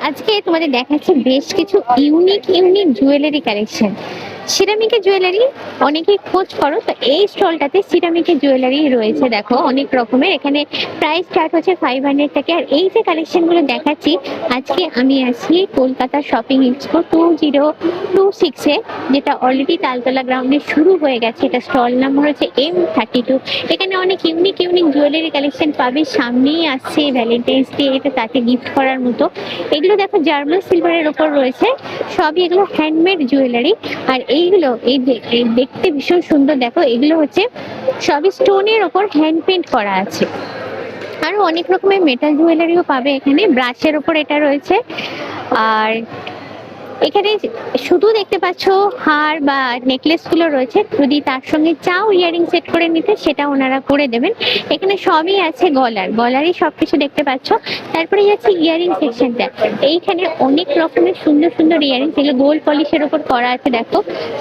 আজকে তোমাদের দেখাচ্ছি বেশ কিছু ইউনিক ইউনিক জুয়েলারি কালেকশন। সিরামিকের জুয়েলারি অনেকেই খোঁজ করো, তো এই স্টলটাতে সিরামিকের জুয়েলারি রয়েছে। দেখো অনেক রকমের, এখানে প্রাইস স্টার্ট হচ্ছে 500 থেকে। আর এই যে কালেকশন গুলো দেখাচ্ছি, আজকে আমি আছি কলকাতা শপিং এক্সপো 2026-এ, যেটা অলরেডি তালতলা গ্রাউন্ডে শুরু হয়ে গেছে। এটা স্টল নাম্বার হচ্ছে M32। এখানে অনেক ইউনিক ইউনিক জুয়েলারি কালেকশন পাবে। সামনেই আসছে ভ্যালেন্টাইন্স ডে, এটা তাকে গিফট করার মতো। এগুলো দেখো জার্মান সিলভারের উপর রয়েছে, সবই এগুলো হ্যান্ডমেড জুয়েলারি। আর এইগুলো এই দেখতে ভীষণ সুন্দর। দেখো এগুলো হচ্ছে সবই স্টোনের ওপর হ্যান্ড পেন্ট করা আছে। আরো অনেক রকমের মেটাল জুয়েলারিও পাবে এখানে, ব্রাশের ওপর এটা রয়েছে। আর এখানে শুধু দেখতে পাচ্ছ হার বা নেকলেস গুলো রয়েছে, যদি তার সঙ্গে চাও ইয়ারিং সেট করে নিতে সেটা ওনারা করে দেবেন। এখানে সবই আছে, গলারই সবকিছু দেখতে পাচ্ছ। তারপরে যাচ্ছে ইয়ারিং সেকশনটা, এইখানে অনেক রকমের সুন্দর সুন্দর ইয়ারিং, যেগুলো গোল্ড পলিশের উপর করা আছে দেখো,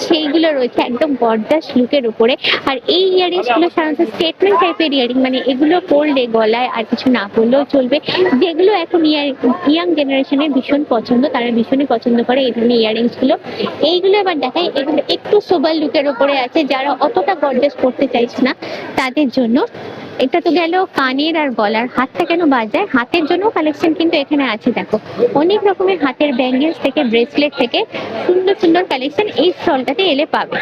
সেইগুলো রয়েছে একদম গর্জাস লুকের উপরে। আর এই ইয়ারিংস গুলো সাধারণত স্টেটমেন্ট টাইপের ইয়ারিং, মানে এগুলো পরলে গলায় আর কিছু না পরলেও চলবে, যেগুলো এখন ইয়াং জেনারেশনের ভীষণ পছন্দ, তারা ভীষণই পছন্দ করে এই ধরনের ইয়ারিংস গুলো। এইগুলো এবার দেখাই, এগুলো একটু সোবার লুকের উপরে আছে, যারা অতটা গর্জাস করতে চাইছে না তাদের জন্য। এটা তো গেল কানের আর গলার। হাতটা কেন বাদ যায়, হাতের জন্য কালেকশন কিন্তু এখানে আছে। দেখো অনেক রকমের হাতের ব্যাঙ্গেলস থেকে ব্রেসলেট থেকে সুন্দর সুন্দর কালেকশন এই স্টলটাতে এলে পাবে।